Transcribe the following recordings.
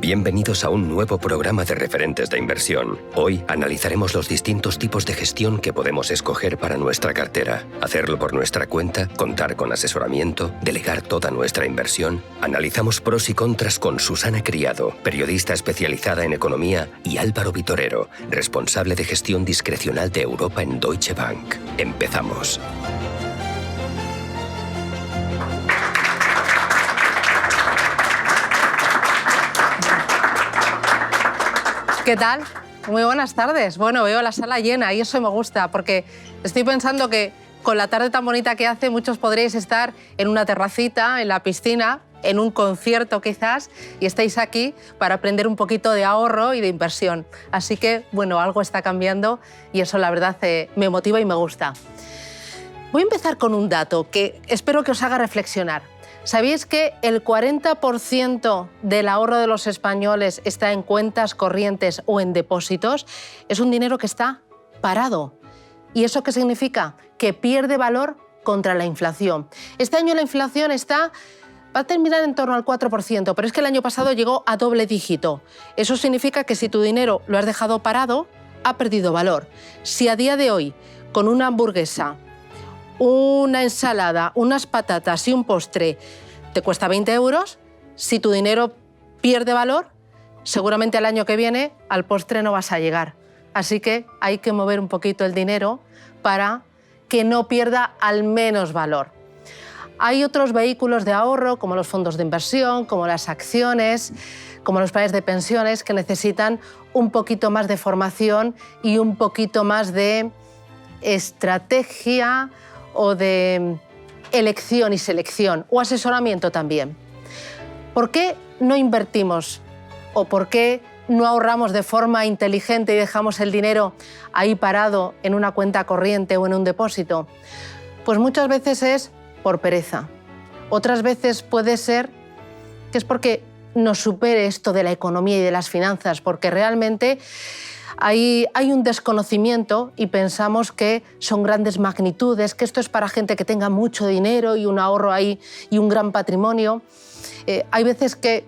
Bienvenidos a un nuevo programa de referentes de inversión. Hoy analizaremos los distintos tipos de gestión que podemos escoger para nuestra cartera. Hacerlo por nuestra cuenta, contar con asesoramiento, delegar toda nuestra inversión. Analizamos pros y contras con Susana Criado, periodista especializada en economía, y Álvaro Vitorero, responsable de gestión discrecional de Europa en Deutsche Bank. Empezamos. ¿Qué tal? Muy buenas tardes. Bueno, veo la sala llena y eso me gusta porque estoy pensando que con la tarde tan bonita que hace muchos podréis estar en una terracita, en la piscina, en un concierto quizás, y estáis aquí para aprender un poquito de ahorro y de inversión. Así que, bueno, algo está cambiando y eso la verdad me motiva y me gusta. Voy a empezar con un dato que espero que os haga reflexionar. ¿Sabéis que el 40% del ahorro de los españoles está en cuentas corrientes o en depósitos? Es un dinero que está parado. ¿Y eso qué significa? Que pierde valor contra la inflación. Este año la inflación va a terminar en torno al 4%, pero es que el año pasado llegó a doble dígito. Eso significa que si tu dinero lo has dejado parado, ha perdido valor. Si a día de hoy, con una hamburguesa, una ensalada, unas patatas y un postre te cuesta 20 euros, si tu dinero pierde valor, seguramente al año que viene al postre no vas a llegar. Así que hay que mover un poquito el dinero para que no pierda al menos valor. Hay otros vehículos de ahorro, como los fondos de inversión, como las acciones, como los planes de pensiones, que necesitan un poquito más de formación y un poquito más de estrategia o de elección y selección, o asesoramiento también. ¿Por qué no invertimos o por qué no ahorramos de forma inteligente y dejamos el dinero ahí parado en una cuenta corriente o en un depósito? Pues muchas veces es por pereza. Otras veces puede ser que es porque nos supere esto de la economía y de las finanzas, porque realmente hay un desconocimiento y pensamos que son grandes magnitudes, que esto es para gente que tenga mucho dinero y un ahorro ahí y un gran patrimonio. Hay veces que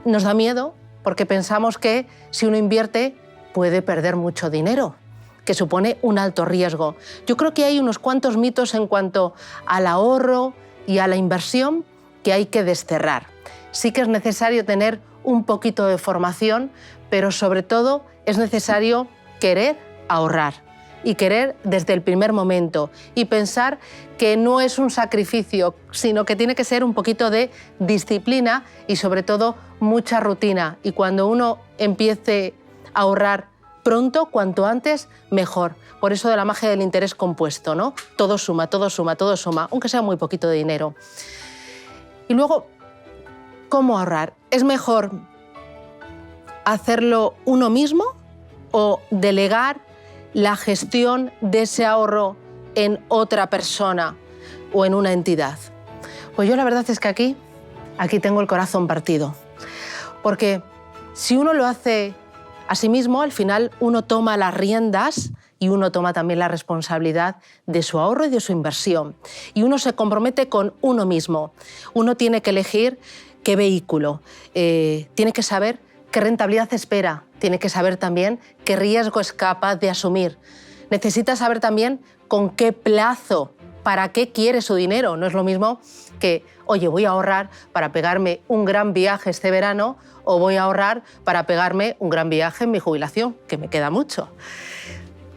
nos da miedo porque pensamos que si uno invierte puede perder mucho dinero, que supone un alto riesgo. Yo creo que hay unos cuantos mitos en cuanto al ahorro y a la inversión que hay que desterrar. Sí que es necesario tener un poquito de formación, pero sobre todo es necesario querer ahorrar y querer desde el primer momento y pensar que no es un sacrificio, sino que tiene que ser un poquito de disciplina y sobre todo mucha rutina. Y cuando uno empiece a ahorrar pronto, cuanto antes, mejor. Por eso de la magia del interés compuesto, ¿no? Todo suma, todo suma, todo suma, aunque sea muy poquito de dinero. Y luego, ¿cómo ahorrar? ¿Es mejor hacerlo uno mismo o delegar la gestión de ese ahorro en otra persona o en una entidad? Pues yo la verdad es que aquí tengo el corazón partido. Porque si uno lo hace a sí mismo, al final uno toma las riendas y uno toma también la responsabilidad de su ahorro y de su inversión. Y uno se compromete con uno mismo. Uno tiene que elegir qué vehículo, tiene que saber qué rentabilidad espera, tiene que saber también qué riesgo es capaz de asumir. Necesita saber también con qué plazo, para qué quiere su dinero. No es lo mismo que, oye, voy a ahorrar para pegarme un gran viaje este verano o voy a ahorrar para pegarme un gran viaje en mi jubilación, que me queda mucho.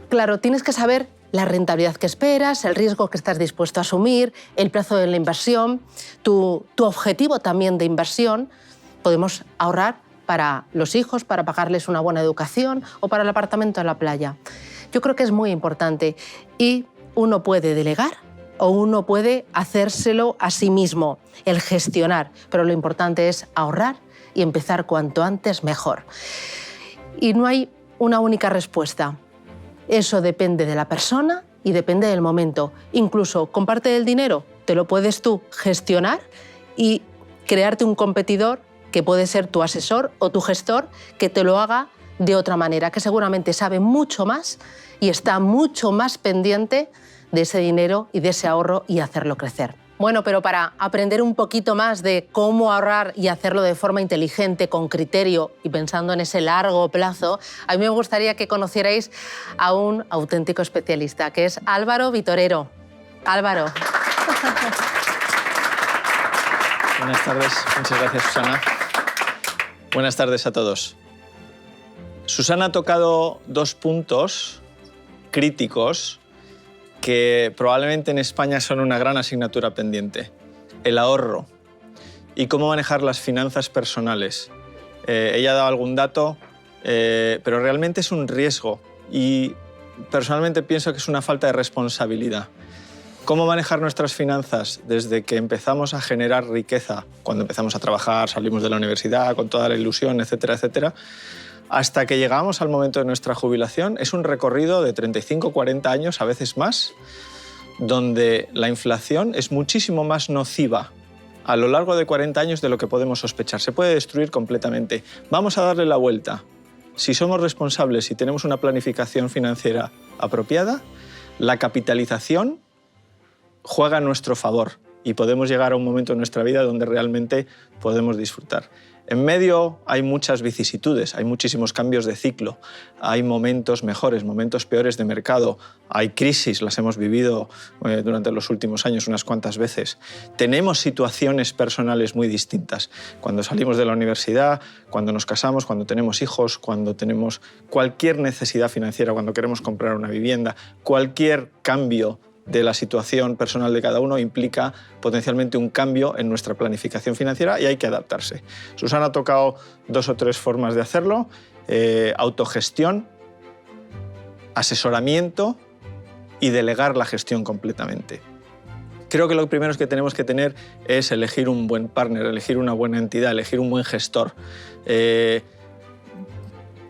Claro, tienes que saber la rentabilidad que esperas, el riesgo que estás dispuesto a asumir, el plazo de la inversión, tu objetivo también de inversión. Podemos ahorrar para los hijos, para pagarles una buena educación o para el apartamento en la playa. Yo creo que es muy importante y uno puede delegar o uno puede hacérselo a sí mismo, el gestionar, pero lo importante es ahorrar y empezar cuanto antes mejor. Y no hay una única respuesta. Eso depende de la persona y depende del momento. Incluso con parte del dinero te lo puedes tú gestionar y crearte un competidor que puede ser tu asesor o tu gestor que te lo haga de otra manera, que seguramente sabe mucho más y está mucho más pendiente de ese dinero y de ese ahorro y hacerlo crecer. Bueno, pero para aprender un poquito más de cómo ahorrar y hacerlo de forma inteligente, con criterio y pensando en ese largo plazo, a mí me gustaría que conocierais a un auténtico especialista, que es Álvaro Vitorero. Álvaro. Buenas tardes. Muchas gracias, Susana. Buenas tardes a todos. Susana ha tocado dos puntos críticos que probablemente en España son una gran asignatura pendiente. El ahorro y cómo manejar las finanzas personales. Ella ha dado algún dato, pero realmente es un riesgo y personalmente pienso que es una falta de responsabilidad. ¿Cómo manejar nuestras finanzas desde que empezamos a generar riqueza, cuando empezamos a trabajar, salimos de la universidad con toda la ilusión, etcétera, etcétera, hasta que llegamos al momento de nuestra jubilación? Es un recorrido de 35, 40 años, a veces más, donde la inflación es muchísimo más nociva a lo largo de 40 años de lo que podemos sospechar. Se puede destruir completamente. Vamos a darle la vuelta. Si somos responsables y tenemos una planificación financiera apropiada, la capitalización juega a nuestro favor y podemos llegar a un momento en nuestra vida donde realmente podemos disfrutar. En medio hay muchas vicisitudes, hay muchísimos cambios de ciclo, hay momentos mejores, momentos peores de mercado, hay crisis, las hemos vivido durante los últimos años unas cuantas veces. Tenemos situaciones personales muy distintas. Cuando salimos de la universidad, cuando nos casamos, cuando tenemos hijos, cuando tenemos cualquier necesidad financiera, cuando queremos comprar una vivienda, cualquier cambio de la situación personal de cada uno implica potencialmente un cambio en nuestra planificación financiera y hay que adaptarse. Susana ha tocado 2 o 3 formas de hacerlo: autogestión, asesoramiento y delegar la gestión completamente. Creo que lo primero que tenemos que tener es elegir un buen partner, elegir una buena entidad, elegir un buen gestor.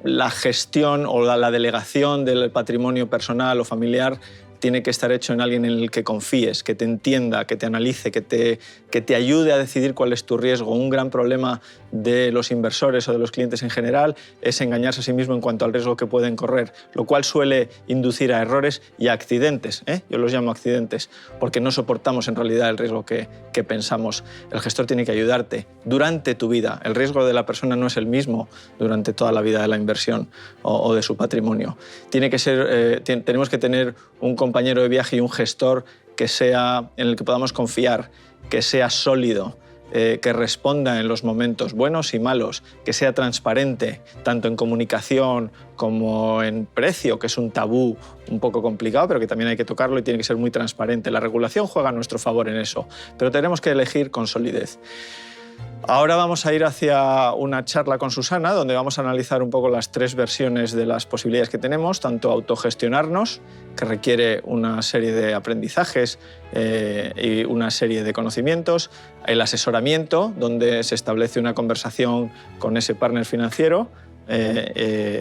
La gestión o la delegación del patrimonio personal o familiar tiene que estar hecho en alguien en el que confíes, que te entienda, que te analice, que te ayude a decidir cuál es tu riesgo. Un gran problema de los inversores o de los clientes en general es engañarse a sí mismo en cuanto al riesgo que pueden correr, lo cual suele inducir a errores y a accidentes. Yo los llamo accidentes, porque no soportamos en realidad el riesgo que pensamos. El gestor tiene que ayudarte durante tu vida. El riesgo de la persona no es el mismo durante toda la vida de la inversión o de su patrimonio. Tenemos que tener un compañero de viaje y un gestor en el que podamos confiar, que sea sólido, que responda en los momentos buenos y malos, que sea transparente, tanto en comunicación como en precio, que es un tabú un poco complicado, pero que también hay que tocarlo y tiene que ser muy transparente. La regulación juega a nuestro favor en eso, pero tenemos que elegir con solidez. Ahora vamos a ir hacia una charla con Susana, donde vamos a analizar un poco las 3 versiones de las posibilidades que tenemos, tanto autogestionarnos, que requiere una serie de aprendizajes y una serie de conocimientos, el asesoramiento, donde se establece una conversación con ese partner financiero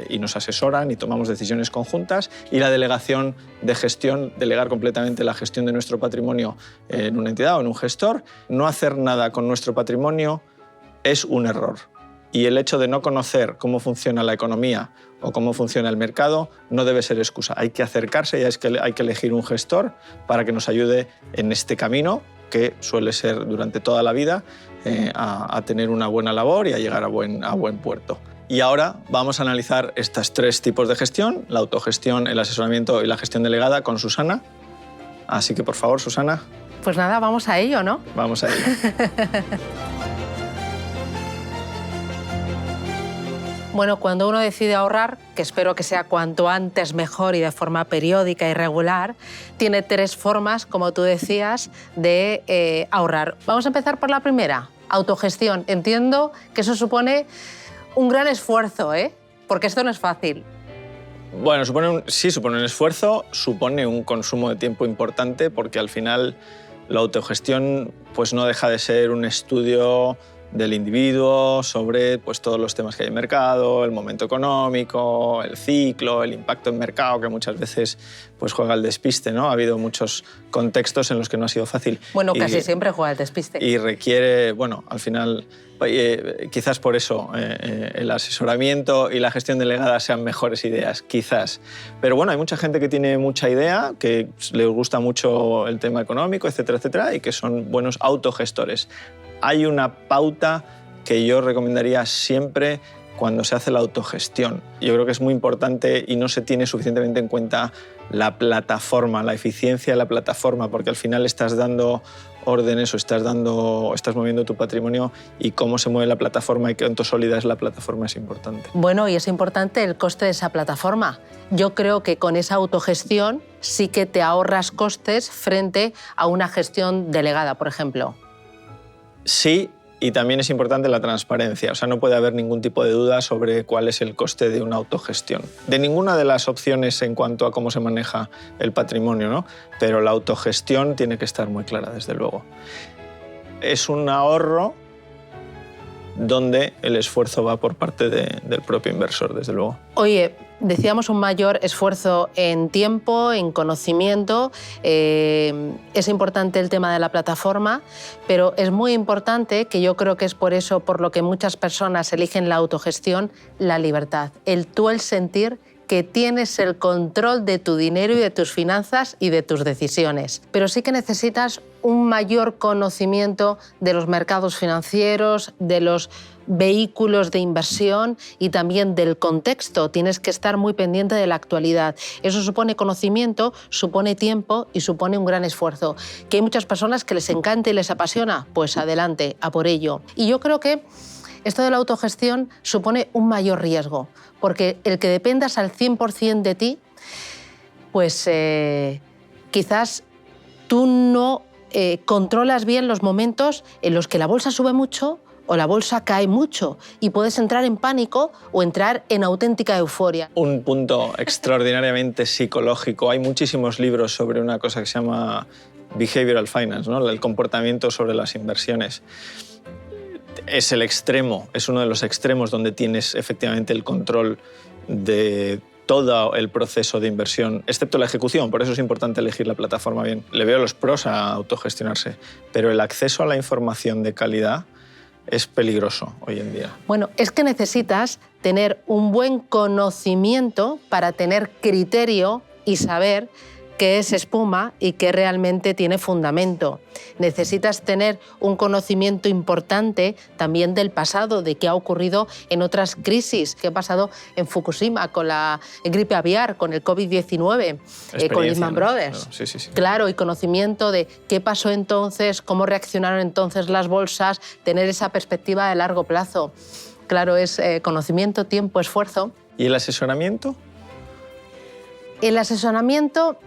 y nos asesoran y tomamos decisiones conjuntas, y la delegación de gestión, delegar completamente la gestión de nuestro patrimonio en una entidad o en un gestor. No hacer nada con nuestro patrimonio es un error, y el hecho de no conocer cómo funciona la economía o cómo funciona el mercado no debe ser excusa. Hay que acercarse y hay que elegir un gestor para que nos ayude en este camino, que suele ser durante toda la vida, a tener una buena labor y a llegar a buen puerto. Y ahora vamos a analizar estos 3 tipos de gestión: la autogestión, el asesoramiento y la gestión delegada, con Susana. Así que, por favor, Susana. Pues nada, vamos a ello, ¿no? Vamos a ello. Bueno, cuando uno decide ahorrar, que espero que sea cuanto antes mejor y de forma periódica y regular, tiene 3 formas, como tú decías, de ahorrar. Vamos a empezar por la primera, autogestión. Entiendo que eso supone un gran esfuerzo, porque esto no es fácil. Bueno, supone un esfuerzo, supone un consumo de tiempo importante, porque al final la autogestión pues no deja de ser un estudio del individuo sobre pues, todos los temas que hay en mercado, el momento económico, el ciclo, el impacto en mercado, que muchas veces pues, juega al despiste, ¿no? Ha hahabido muchos contextos en los que no ha sido fácil. Bueno, casi siempre juega al despiste. Y requiere, bueno, al final, quizás por eso el asesoramiento y la gestión delegada sean mejores ideas, quizás. Pero bueno, hay mucha gente que tiene mucha idea, que les gusta mucho el tema económico, etcétera, etcétera, y que son buenos autogestores. Hay una pauta que yo recomendaría siempre cuando se hace la autogestión. Yo creo que es muy importante y no se tiene suficientemente en cuenta la plataforma, la eficiencia de la plataforma, porque al final estás dando órdenes o estás moviendo tu patrimonio, y cómo se mueve la plataforma y cuánto sólida es la plataforma es importante. Bueno, y es importante el coste de esa plataforma. Yo creo que con esa autogestión sí que te ahorras costes frente a una gestión delegada, por ejemplo. Sí, y también es importante la transparencia. O sea, no puede haber ningún tipo de duda sobre cuál es el coste de una autogestión. De ninguna de las opciones en cuanto a cómo se maneja el patrimonio, ¿no? Pero la autogestión tiene que estar muy clara, desde luego. Es un ahorro donde el esfuerzo va por parte del propio inversor, desde luego. Oye, decíamos un mayor esfuerzo en tiempo, en conocimiento. Es importante el tema de la plataforma, pero es muy importante, que yo creo que es por eso por lo que muchas personas eligen la autogestión, la libertad. El sentir que tienes el control de tu dinero y de tus finanzas y de tus decisiones. Pero sí que necesitas un mayor conocimiento de los mercados financieros, de los vehículos de inversión y también del contexto. Tienes que estar muy pendiente de la actualidad. Eso supone conocimiento, supone tiempo y supone un gran esfuerzo. ¿Que hay muchas personas que les encanta y les apasiona? Pues adelante, a por ello. Y yo creo que esto de la autogestión supone un mayor riesgo, porque el que dependas al 100% de ti, pues quizás tú no controlas bien los momentos en los que la bolsa sube mucho o la bolsa cae mucho, y puedes entrar en pánico o entrar en auténtica euforia. Un punto extraordinariamente psicológico. Hay muchísimos libros sobre una cosa que se llama behavioral finance, ¿no? El comportamiento sobre las inversiones. Es el extremo, es uno de los extremos donde tienes efectivamente el control de todo el proceso de inversión, excepto la ejecución. Por eso es importante elegir la plataforma bien. Le veo los pros a autogestionarse, pero el acceso a la información de calidad es peligroso hoy en día. Bueno, es que necesitas tener un buen conocimiento para tener criterio y saber qué es espuma y qué realmente tiene fundamento. Necesitas tener un conocimiento importante también del pasado, de qué ha ocurrido en otras crisis, qué ha pasado en Fukushima con la gripe aviar, con el COVID-19, con Lehman Brothers. Claro, sí. Claro, y conocimiento de qué pasó entonces, cómo reaccionaron entonces las bolsas, tener esa perspectiva de largo plazo. Claro, es conocimiento, tiempo, esfuerzo. ¿Y el asesoramiento? El asesoramiento,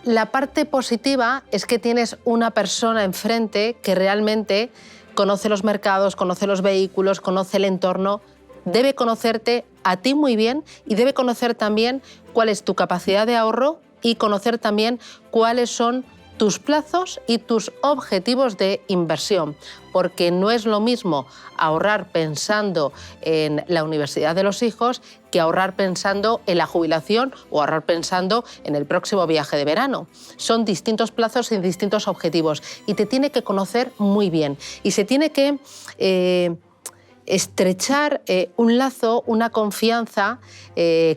la parte positiva es que tienes una persona enfrente que realmente conoce los mercados, conoce los vehículos, conoce el entorno, debe conocerte a ti muy bien y debe conocer también cuál es tu capacidad de ahorro y conocer también cuáles son tus plazos y tus objetivos de inversión, porque no es lo mismo ahorrar pensando en la universidad de los hijos que ahorrar pensando en la jubilación o ahorrar pensando en el próximo viaje de verano. Son distintos plazos y distintos objetivos, y te tiene que conocer muy bien y se tiene que estrechar un lazo, una confianza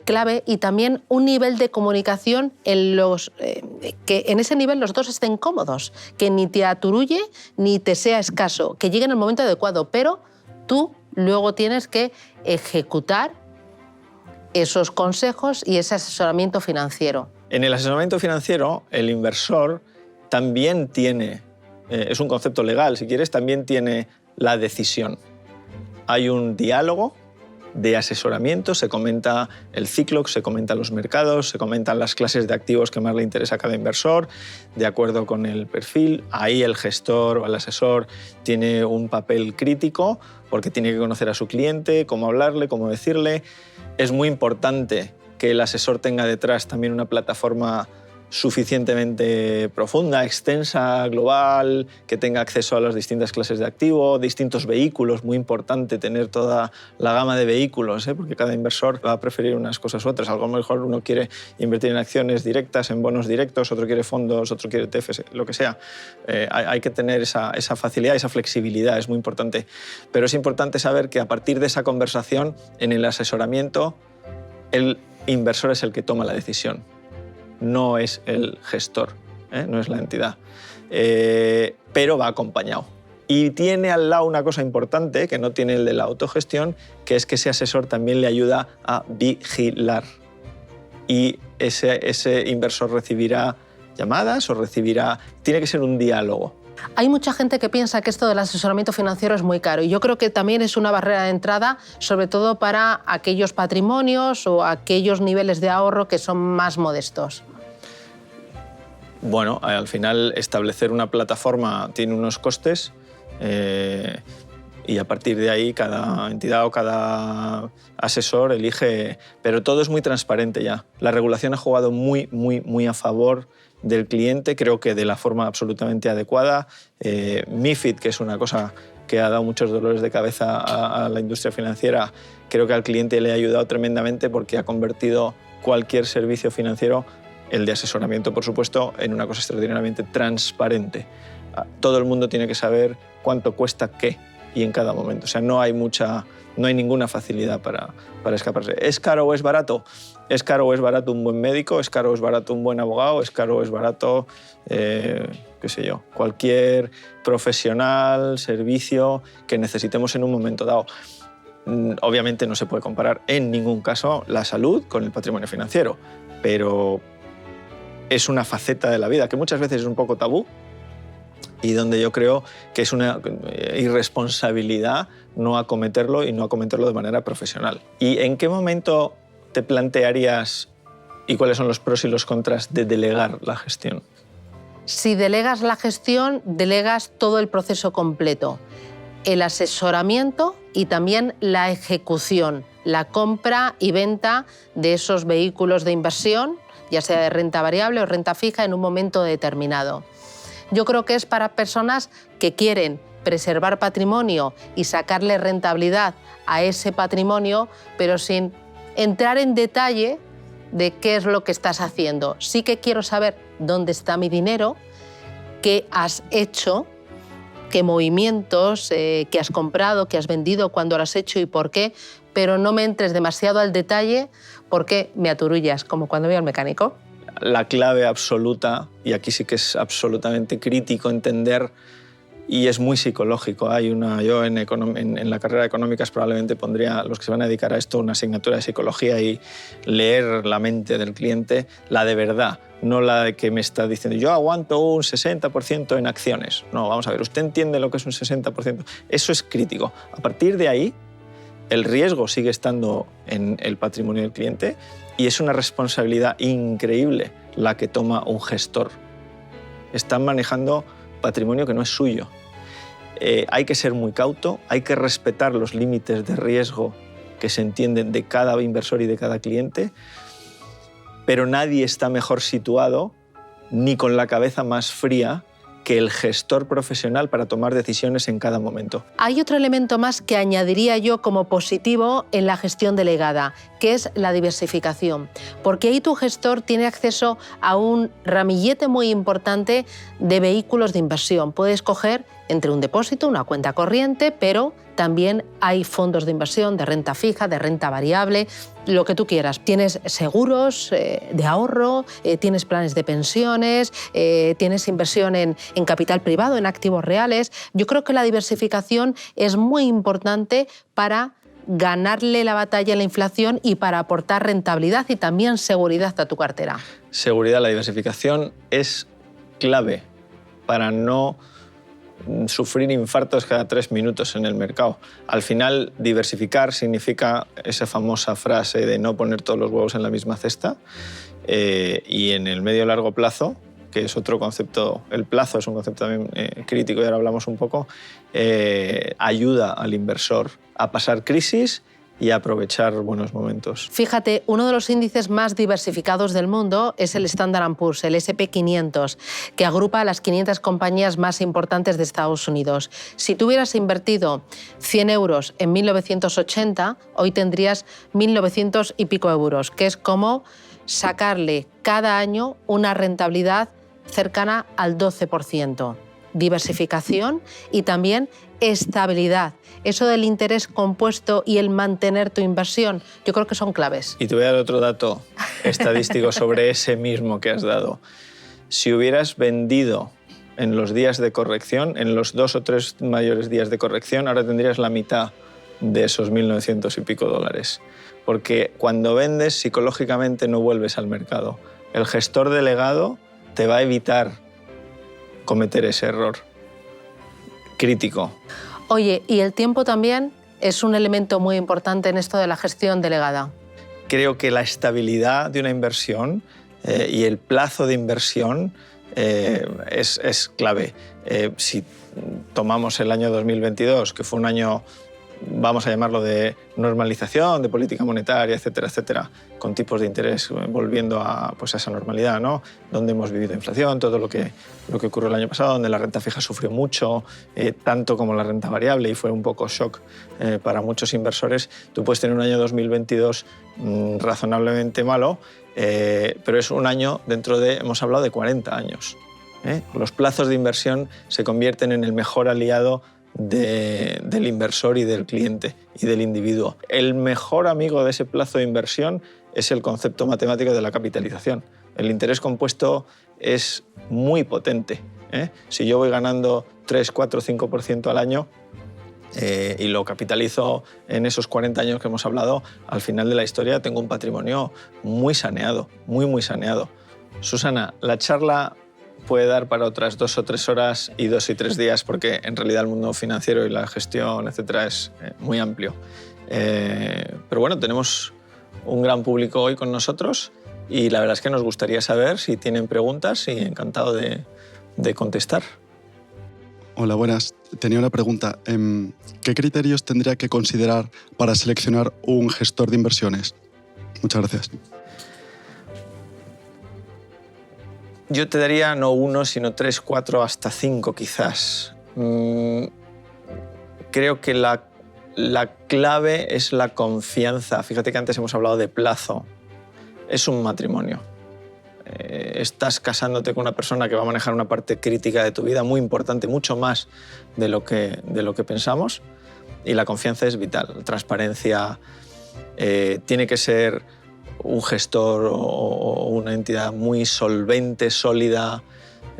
clave, y también un nivel de comunicación que en ese nivel los dos estén cómodos, que ni te aturulle ni te sea escaso, que llegue en el momento adecuado, pero tú luego tienes que ejecutar esos consejos y ese asesoramiento financiero. En el asesoramiento financiero, el inversor también tiene, es un concepto legal, si quieres, también tiene la decisión. Hay un diálogo de asesoramiento, se comenta el ciclo, se comentan los mercados, se comentan las clases de activos que más le interesa a cada inversor, de acuerdo con el perfil. Ahí el gestor o el asesor tiene un papel crítico porque tiene que conocer a su cliente, cómo hablarle, cómo decirle. Es muy importante que el asesor tenga detrás también una plataforma suficientemente profunda, extensa, global, que tenga acceso a las distintas clases de activo, distintos vehículos, muy importante tener toda la gama de vehículos, porque cada inversor va a preferir unas cosas u otras. A lo mejor uno quiere invertir en acciones directas, en bonos directos, otro quiere fondos, otro quiere ETFs, lo que sea. Hay que tener esa facilidad, esa flexibilidad, es muy importante. Pero es importante saber que a partir de esa conversación, en el asesoramiento, el inversor es el que toma la decisión. No es el gestor, no es la entidad, pero va acompañado. Y tiene al lado una cosa importante que no tiene el de la autogestión, que es que ese asesor también le ayuda a vigilar. Y ese inversor recibirá llamadas o recibirá... Tiene que ser un diálogo. Hay mucha gente que piensa que esto del asesoramiento financiero es muy caro y yo creo que también es una barrera de entrada, sobre todo para aquellos patrimonios o aquellos niveles de ahorro que son más modestos. Bueno, al final establecer una plataforma tiene unos costes y a partir de ahí cada entidad o cada asesor elige, pero todo es muy transparente ya. La regulación ha jugado muy a favor del cliente, creo que de la forma absolutamente adecuada. MiFID, que es una cosa que ha dado muchos dolores de cabeza a la industria financiera, creo que al cliente le ha ayudado tremendamente porque ha convertido cualquier servicio financiero, el de asesoramiento por supuesto, en una cosa extraordinariamente transparente. Todo el mundo tiene que saber cuánto cuesta qué y en cada momento. O sea, no hay ninguna facilidad para escaparse. ¿Es caro o es barato? ¿Es caro o es barato un buen médico? ¿Es caro o es barato un buen abogado? ¿Es caro o es barato, qué sé yo, cualquier profesional, servicio que necesitemos en un momento dado? Obviamente no se puede comparar en ningún caso la salud con el patrimonio financiero, pero es una faceta de la vida que muchas veces es un poco tabú y donde yo creo que es una irresponsabilidad no acometerlo y no acometerlo de manera profesional. ¿Y en qué momento te plantearías y cuáles son los pros y los contras de delegar la gestión? Si delegas la gestión, delegas todo el proceso completo, el asesoramiento y también la ejecución, la compra y venta de esos vehículos de inversión, ya sea de renta variable o renta fija en un momento determinado. Yo creo que es para personas que quieren preservar patrimonio y sacarle rentabilidad a ese patrimonio, pero sin entrar en detalle de qué es lo que estás haciendo. Sí que quiero saber dónde está mi dinero, qué has hecho, qué movimientos, qué has comprado, qué has vendido, cuándo lo has hecho y por qué, pero no me entres demasiado al detalle porque me aturullas, como cuando voy al mecánico. La clave absoluta, y aquí sí que es absolutamente crítico entender, y es muy psicológico. Yo en la carrera de económicas probablemente pondría, los que se van a dedicar a esto, una asignatura de psicología y leer la mente del cliente, la de verdad, no la de que me está diciendo yo aguanto un 60% en acciones. No, vamos a ver, usted entiende lo que es un 60%. Eso es crítico. A partir de ahí, el riesgo sigue estando en el patrimonio del cliente y es una responsabilidad increíble la que toma un gestor. Están manejando patrimonio que no es suyo. Hay que ser muy cauto, hay que respetar los límites de riesgo que se entienden de cada inversor y de cada cliente, pero nadie está mejor situado ni con la cabeza más fría que el gestor profesional para tomar decisiones en cada momento. Hay otro elemento más que añadiría yo como positivo en la gestión delegada, que es la diversificación, porque ahí tu gestor tiene acceso a un ramillete muy importante de vehículos de inversión. Puedes coger entre un depósito, una cuenta corriente, pero también hay fondos de inversión, de renta fija, de renta variable, lo que tú quieras. Tienes seguros de ahorro, tienes planes de pensiones, tienes inversión en capital privado, en activos reales. Yo creo que la diversificación es muy importante para ganarle la batalla a la inflación y para aportar rentabilidad y también seguridad a tu cartera. Seguridad, la diversificación es clave para no sufrir infartos cada 3 minutos en el mercado. Al final, diversificar significa esa famosa frase de no poner todos los huevos en la misma cesta y en el medio y largo plazo, que es otro concepto, el plazo es un concepto también crítico y ahora hablamos un poco, ayuda al inversor a pasar crisis y aprovechar buenos momentos. Fíjate, uno de los índices más diversificados del mundo es el Standard & Poor's, el S&P 500, que agrupa a las 500 compañías más importantes de Estados Unidos. Si tú hubieras invertido 100 euros en 1980, hoy tendrías 1.900 y pico euros, que es como sacarle cada año una rentabilidad cercana al 12%. Diversificación y también estabilidad. Eso del interés compuesto y el mantener tu inversión, yo creo que son claves. Y te voy a dar otro dato estadístico sobre ese mismo que has dado. Si hubieras vendido en los días de corrección, en los 2 o 3 mayores días de corrección, ahora tendrías la mitad de esos 1.900 y pico dólares. Porque cuando vendes, psicológicamente no vuelves al mercado. El gestor delegado te va a evitar cometer ese error crítico. Oye, y el tiempo también es un elemento muy importante en esto de la gestión delegada. Creo que la estabilidad de una inversión y el plazo de inversión es clave. Si tomamos el año 2022, que fue un año, vamos a llamarlo, de normalización, de política monetaria, etcétera, etcétera, con tipos de interés volviendo a, pues, a esa normalidad, ¿no? Donde hemos vivido inflación, todo lo que ocurrió el año pasado, donde la renta fija sufrió mucho, tanto como la renta variable, y fue un poco shock para muchos inversores. Tú puedes tener un año 2022 razonablemente malo, pero es un año dentro de, hemos hablado de 40 años. Los plazos de inversión se convierten en el mejor aliado del inversor y del cliente y del individuo. El mejor amigo de ese plazo de inversión es el concepto matemático de la capitalización. El interés compuesto es muy potente. Si yo voy ganando 3, 4, 5% al año y lo capitalizo en esos 40 años que hemos hablado, al final de la historia tengo un patrimonio muy saneado, muy saneado. Susana, la charla puede dar para otras 2 o 3 horas y 2 y 3 días, porque en realidad el mundo financiero y la gestión, etcétera, es muy amplio. Pero bueno, tenemos un gran público hoy con nosotros y la verdad es que nos gustaría saber si tienen preguntas y encantado de contestar. Hola, buenas. Tenía una pregunta. ¿Qué criterios tendría que considerar para seleccionar un gestor de inversiones? Muchas gracias. Yo te daría no 1, sino 3, 4, hasta 5 quizás. Creo que la clave es la confianza. Fíjate que antes hemos hablado de plazo. Es un matrimonio. Estás casándote con una persona que va a manejar una parte crítica de tu vida muy importante, mucho más de lo que pensamos. Y la confianza es vital. La transparencia tiene que ser un gestor o una entidad muy solvente, sólida.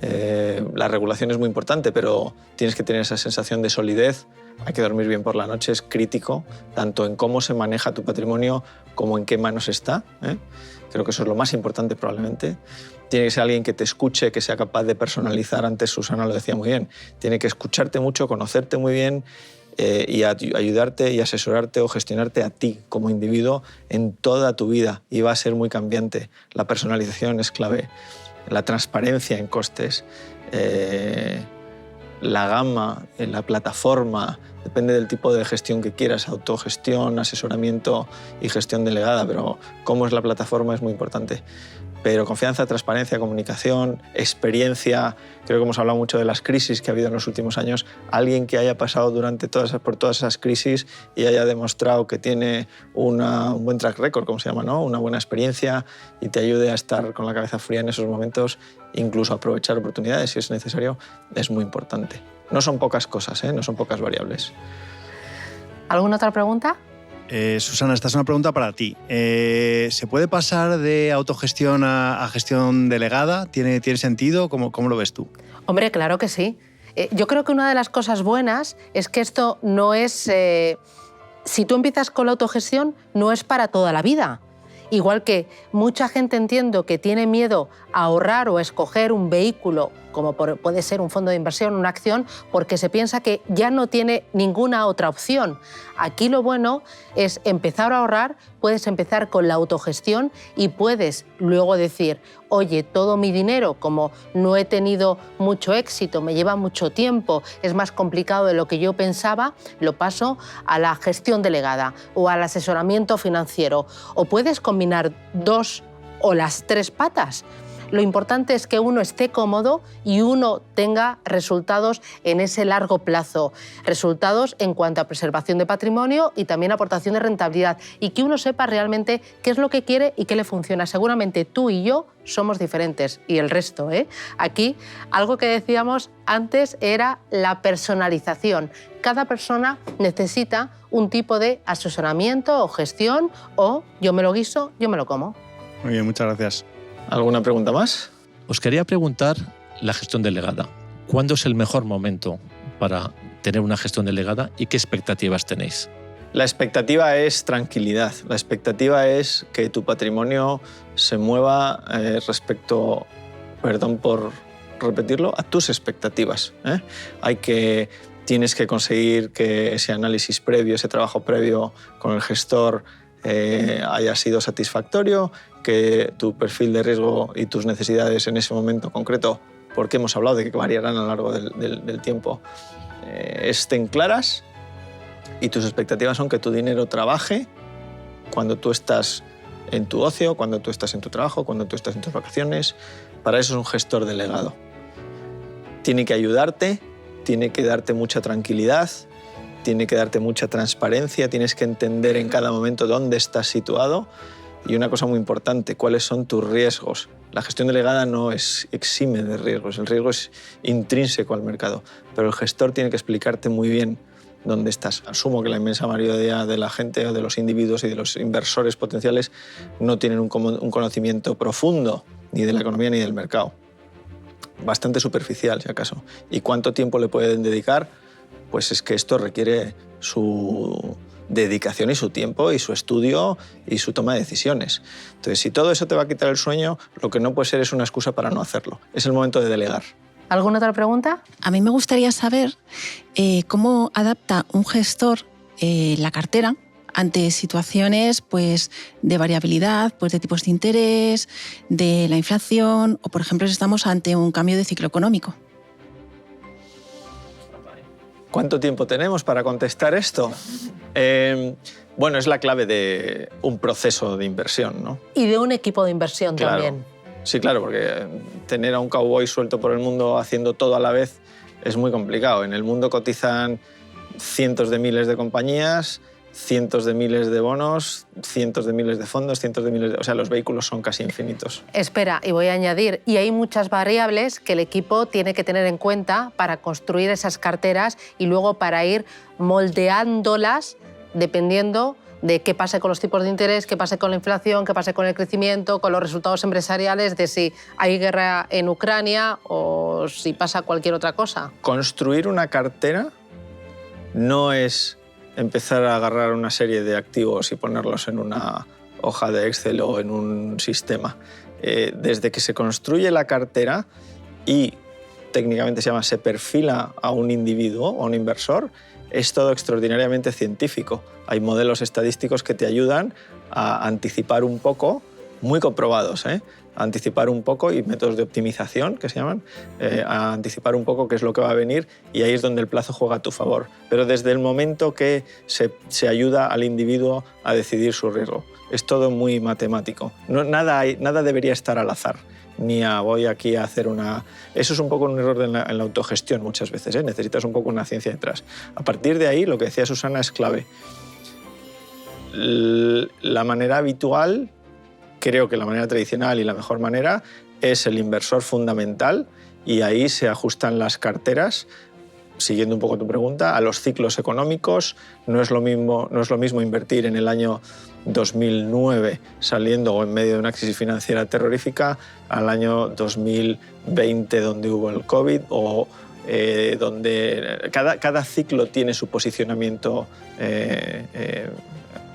La regulación es muy importante, pero tienes que tener esa sensación de solidez. Hay que dormir bien por la noche, es crítico, tanto en cómo se maneja tu patrimonio como en qué manos está. Creo que eso es lo más importante probablemente. Tiene que ser alguien que te escuche, que sea capaz de personalizar. Antes Susana lo decía muy bien. Tiene que escucharte mucho, conocerte muy bien y ayudarte y asesorarte o gestionarte a ti como individuo en toda tu vida. Y va a ser muy cambiante. La personalización es clave. La transparencia en costes, la gama, la plataforma, depende del tipo de gestión que quieras, autogestión, asesoramiento y gestión delegada, pero cómo es la plataforma es muy importante. Pero confianza, transparencia, comunicación, experiencia. Creo que hemos hablado mucho de las crisis que ha habido en los últimos años. Alguien que haya pasado por todas esas crisis y haya demostrado que tiene un buen track record, como se llama, ¿no? Una buena experiencia y te ayude a estar con la cabeza fría en esos momentos, incluso aprovechar oportunidades si es necesario, es muy importante. No son pocas cosas, no son pocas variables. ¿Alguna otra pregunta? Susana, esta es una pregunta para ti. ¿Se puede pasar de autogestión a gestión delegada? ¿Tiene sentido? ¿Cómo lo ves tú? Hombre, claro que sí. Yo creo que una de las cosas buenas es que esto no es... si tú empiezas con la autogestión, no es para toda la vida. Igual que mucha gente, entiendo, que tiene miedo a ahorrar o a escoger un vehículo como puede ser un fondo de inversión, una acción, porque se piensa que ya no tiene ninguna otra opción. Aquí lo bueno es empezar a ahorrar, puedes empezar con la autogestión y puedes luego decir, oye, todo mi dinero, como no he tenido mucho éxito, me lleva mucho tiempo, es más complicado de lo que yo pensaba, lo paso a la gestión delegada o al asesoramiento financiero. O puedes combinar 2 o las 3 patas. Lo importante es que uno esté cómodo y uno tenga resultados en ese largo plazo. Resultados en cuanto a preservación de patrimonio y también aportación de rentabilidad. Y que uno sepa realmente qué es lo que quiere y qué le funciona. Seguramente tú y yo somos diferentes y el resto, ¿eh? Aquí, algo que decíamos antes era la personalización. Cada persona necesita un tipo de asesoramiento o gestión o yo me lo guiso, yo me lo como. Muy bien, muchas gracias. ¿Alguna pregunta más? Os quería preguntar la gestión delegada. ¿Cuándo es el mejor momento para tener una gestión delegada y qué expectativas tenéis? La expectativa es tranquilidad. La expectativa es que tu patrimonio se mueva respecto, perdón por repetirlo, a tus expectativas. Tienes que conseguir que ese análisis previo, ese trabajo previo con el gestor haya sido satisfactorio, que tu perfil de riesgo y tus necesidades en ese momento concreto, porque hemos hablado de que variarán a lo largo del tiempo, estén claras y tus expectativas son que tu dinero trabaje cuando tú estás en tu ocio, cuando tú estás en tu trabajo, cuando tú estás en tus vacaciones. Para eso es un gestor delegado. Tiene que ayudarte, tiene que darte mucha tranquilidad, tiene que darte mucha transparencia, tienes que entender en cada momento dónde estás situado y una cosa muy importante, cuáles son tus riesgos. La gestión delegada no es exime de riesgos, el riesgo es intrínseco al mercado, pero el gestor tiene que explicarte muy bien dónde estás. Asumo que la inmensa mayoría de la gente o de los individuos y de los inversores potenciales no tienen un conocimiento profundo ni de la economía ni del mercado. Bastante superficial, si acaso. ¿Y cuánto tiempo le pueden dedicar? Pues es que esto requiere su dedicación y su tiempo y su estudio y su toma de decisiones. Entonces, si todo eso te va a quitar el sueño, lo que no puede ser es una excusa para no hacerlo. Es el momento de delegar. ¿Alguna otra pregunta? A mí me gustaría saber cómo adapta un gestor la cartera ante situaciones pues, de variabilidad, pues, de tipos de interés, de la inflación o, por ejemplo, si estamos ante un cambio de ciclo económico. ¿Cuánto tiempo tenemos para contestar esto? Bueno, es la clave de un proceso de inversión, ¿no? Y de un equipo de inversión también. Sí, claro, porque tener a un cowboy suelto por el mundo haciendo todo a la vez es muy complicado. En el mundo cotizan cientos de miles de compañías, cientos de miles de bonos, cientos de miles de fondos, cientos de miles de... O sea, los vehículos son casi infinitos. Espera, y voy a añadir, y hay muchas variables que el equipo tiene que tener en cuenta para construir esas carteras y luego para ir moldeándolas dependiendo de qué pase con los tipos de interés, qué pase con la inflación, qué pase con el crecimiento, con los resultados empresariales, de si hay guerra en Ucrania o si pasa cualquier otra cosa. Construir una cartera no es empezar a agarrar una serie de activos y ponerlos en una hoja de Excel o en un sistema. Desde que se construye la cartera y técnicamente se perfila a un individuo, a un inversor, es todo extraordinariamente científico. Hay modelos estadísticos que te ayudan a anticipar un poco, muy comprobados, a anticipar un poco, y métodos de optimización que se llaman, a anticipar un poco qué es lo que va a venir, y ahí es donde el plazo juega a tu favor. Pero desde el momento que se ayuda al individuo a decidir su riesgo. Es todo muy matemático. Nada debería estar al azar. Ni voy aquí a hacer una... Eso es un poco un error en la autogestión muchas veces, necesitas un poco una ciencia detrás. A partir de ahí, lo que decía Susana es clave. La manera habitual, creo que la manera tradicional y la mejor manera, es el inversor fundamental, y ahí se ajustan las carteras, siguiendo un poco tu pregunta, a los ciclos económicos. No es lo mismo invertir en el año 2009 saliendo o en medio de una crisis financiera terrorífica al año 2020 donde hubo el COVID o donde cada ciclo tiene su posicionamiento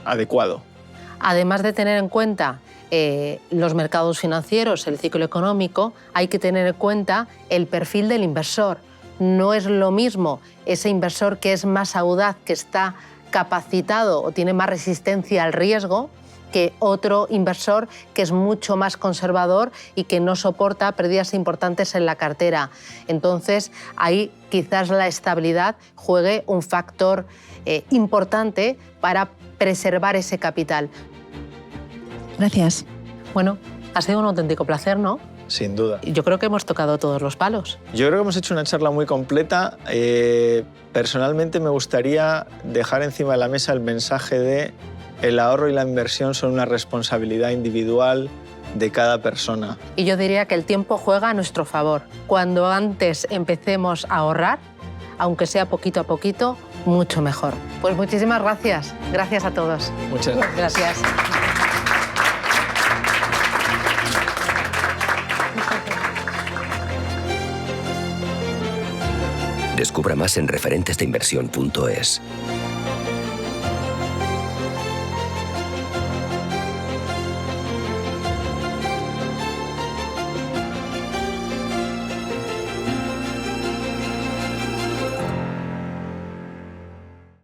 adecuado. Además de tener en cuenta los mercados financieros, el ciclo económico, hay que tener en cuenta el perfil del inversor. No es lo mismo ese inversor que es más audaz, que está capacitado o tiene más resistencia al riesgo, que otro inversor que es mucho más conservador y que no soporta pérdidas importantes en la cartera. Entonces, ahí quizás la estabilidad juegue un factor importante para preservar ese capital. Gracias. Bueno, ha sido un auténtico placer, ¿no? Sin duda. Yo creo que hemos tocado todos los palos. Yo creo que hemos hecho una charla muy completa. Personalmente me gustaría dejar encima de la mesa el mensaje de el ahorro y la inversión son una responsabilidad individual de cada persona. Y yo diría que el tiempo juega a nuestro favor. Cuando antes empecemos a ahorrar, aunque sea poquito a poquito, mucho mejor. Pues muchísimas gracias. Gracias a todos. Muchas gracias. Gracias. Descubra más en referentesdeinversión.es.